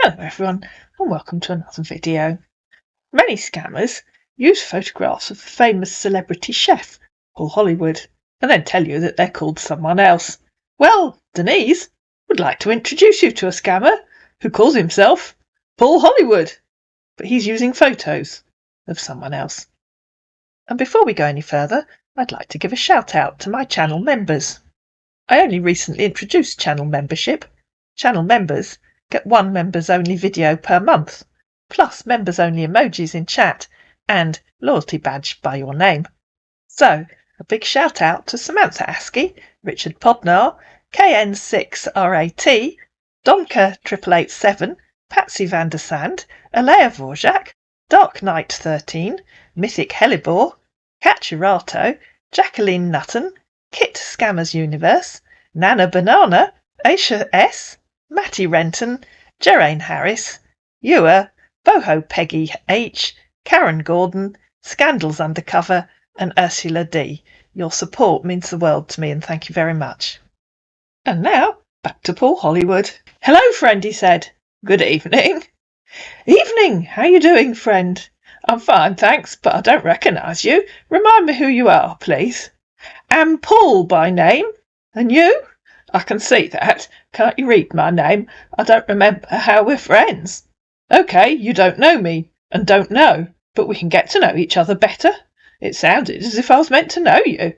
Hello everyone, and welcome to another video. Many scammers use photographs of the famous celebrity chef, Paul Hollywood, and then tell you that they're called someone else. Well, Denise would like to introduce you to a scammer who calls himself Paul Hollywood, but he's using photos of someone else. And before we go any further, I'd like to give a shout out to my channel members. I only recently introduced channel membership. Channel members get one members only video per month, plus members only emojis in chat and loyalty badge by your name. So a big shout out to Samantha Askey, Richard Podnar, KN6RAT, Donka8887, Patsy Vandersand, Alea Vorjak, Dark Knight 13, Mythic Helibor, Catcherato, Jacqueline Nutton, Kit Scammers Universe, Nana Banana, Aisha S, Matty Renton, Geraine Harris, Ewer, Boho Peggy H, Karen Gordon, Scandals Undercover, and Ursula D. Your support means the world to me, and thank you very much. And now, back to Paul Hollywood. Hello, friend, he said. Good evening. Evening. How you doing, friend? I'm fine, thanks, but I don't recognise you. Remind me who you are, please. I'm Paul by name. And you? I can see that. Can't you read my name? I don't remember how we're friends. OK, you don't know me, and don't know, but we can get to know each other better. It sounded as if I was meant to know you.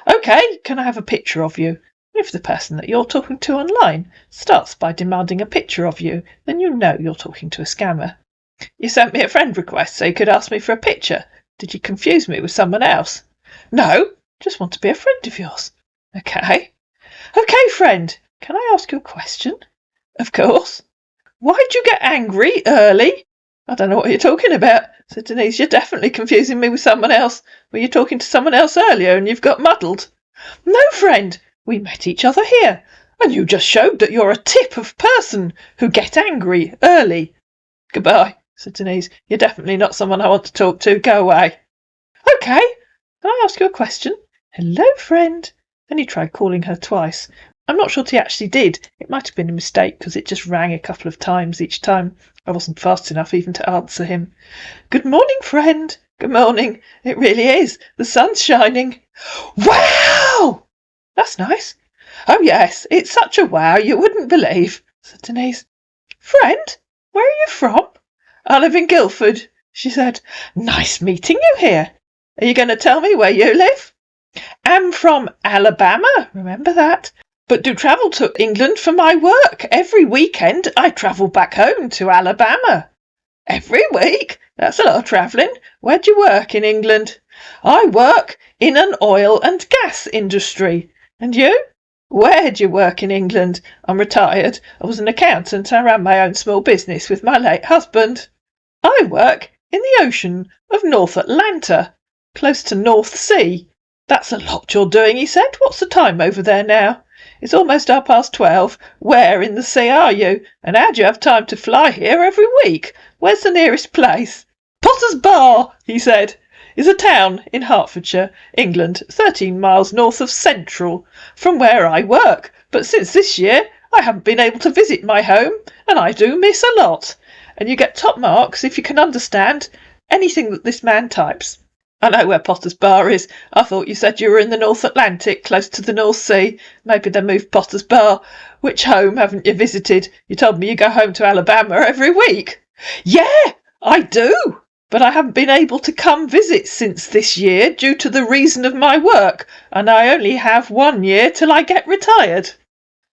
OK, can I have a picture of you? If the person that you're talking to online starts by demanding a picture of you, then you know you're talking to a scammer. You sent me a friend request so you could ask me for a picture. Did you confuse me with someone else? No, just want to be a friend of yours. OK. OK, friend, can I ask you a question? Of course. Why'd you get angry early? I don't know what you're talking about, said Denise. You're definitely confusing me with someone else. Were you talking to someone else earlier and you've got muddled? No, friend, we met each other here, and you just showed that you're a tip of person who get angry early. Goodbye, said Denise. You're definitely not someone I want to talk to. Go away. OK, can I ask you a question? Hello, friend. Then he tried calling her twice. I'm not sure he actually did. It might have been a mistake because it just rang a couple of times each time. I wasn't fast enough even to answer him. Good morning, friend. Good morning. It really is. The sun's shining. Wow! That's nice. Oh, yes, it's such a wow you wouldn't believe, said Denise. Friend, where are you from? I live in Guildford, she said. Nice meeting you here. Are you going to tell me where you live? I'm from Alabama, remember that? But do travel to England for my work. Every weekend I travel back home to Alabama. Every week? That's a lot of travelling. Where do you work in England? I work in an oil and gas industry. And you? Where do you work in England? I'm retired. I was an accountant. I ran my own small business with my late husband. I work in the ocean of North Atlanta, close to North Sea. That's a lot you're doing, he said. What's the time over there now? It's almost 12:30. Where in the sea are you? And how do you have time to fly here every week? Where's the nearest place? Potter's Bar, he said, is a town in Hertfordshire, England, 13 miles north of Central, from where I work. But since this year, I haven't been able to visit my home, and I do miss a lot. And you get top marks if you can understand anything that this man types. I know where Potter's Bar is. I thought you said you were in the North Atlantic, close to the North Sea. Maybe they moved Potter's Bar. Which home haven't you visited? You told me you go home to Alabama every week. Yeah, I do. But I haven't been able to come visit since this year due to the reason of my work, and I only have 1 year till I get retired.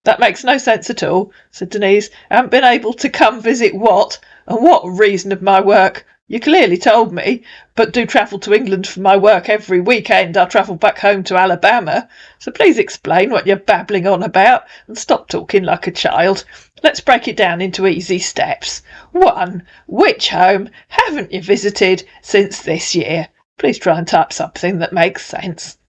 That makes no sense at all, said Denise. I haven't been able to come visit what? And what reason of my work? You clearly told me, but do travel to England for my work every weekend. I travel back home to Alabama. So please explain what you're babbling on about and stop talking like a child. Let's break it down into easy steps. 1. Which home haven't you visited since this year? Please try and type something that makes sense.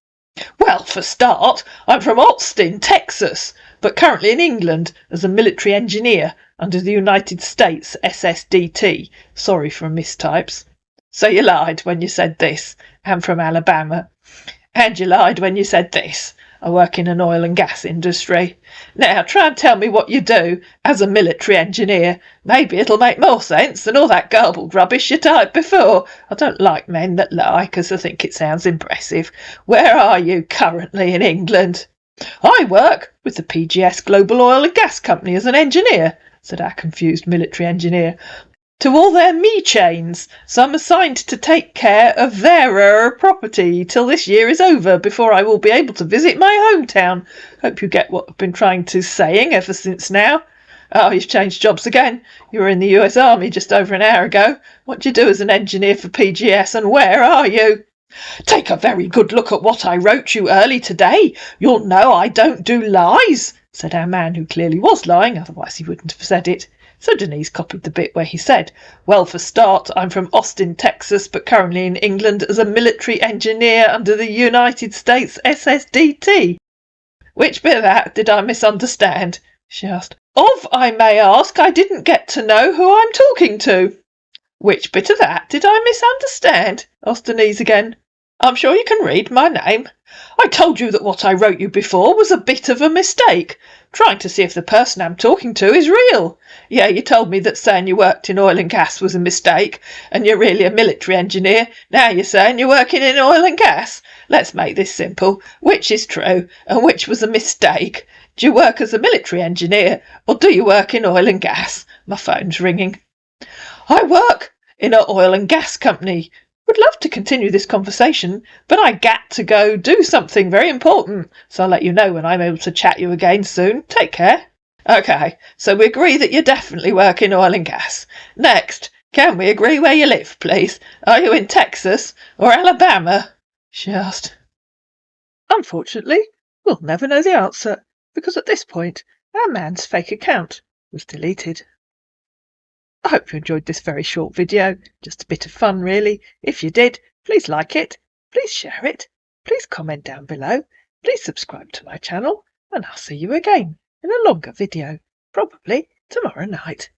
Well, for start, I'm from Austin, Texas, but currently in England as a military engineer under the United States SSDT. Sorry for mistypes. So you lied when you said this. I'm from Alabama. And you lied when you said this. I work in an oil and gas industry. Now try and tell me what you do as a military engineer. Maybe it'll make more sense than all that garbled rubbish you typed before. I don't like men that lie, 'cause I think it sounds impressive. Where are you currently in England? I work with the PGS Global Oil and Gas Company as an engineer, said our confused military engineer, to all their chains, so I'm assigned to take care of their property till this year is over, before I will be able to visit my hometown. Hope you get what I've been trying to saying ever since now. Oh, you've changed jobs again. You were in the US Army just over an hour ago. What do you do as an engineer for PGS, and where are you? Take a very good look at what I wrote you early today. You'll know I don't do lies, said our man, who clearly was lying, otherwise he wouldn't have said it. So Denise copied the bit where he said, well, for start, I'm from Austin, Texas, but currently in England as a military engineer under the United States SSDT. Which bit of that did I misunderstand? She asked. Of, I may ask, I didn't get to know who I'm talking to. Which bit of that did I misunderstand? Asked Denise again. I'm sure you can read my name. I told you that what I wrote you before was a bit of a mistake, trying to see if the person I'm talking to is real. Yeah, you told me that saying you worked in oil and gas was a mistake, and you're really a military engineer. Now you're saying you're working in oil and gas. Let's make this simple. Which is true, and which was a mistake? Do you work as a military engineer, or do you work in oil and gas? My phone's ringing. I work in an oil and gas company. Would love to continue this conversation, but I got to go do something very important, so I'll let you know when I'm able to chat you again soon. Take care. Okay, so we agree that you definitely work in oil and gas. Next, can we agree where you live, please? Are you in Texas or Alabama? She asked. Unfortunately, we'll never know the answer, because at this point, our man's fake account was deleted. I hope you enjoyed this very short video, just a bit of fun really. If you did, please like it, please share it, please comment down below, please subscribe to my channel, and I'll see you again in a longer video, probably tomorrow night.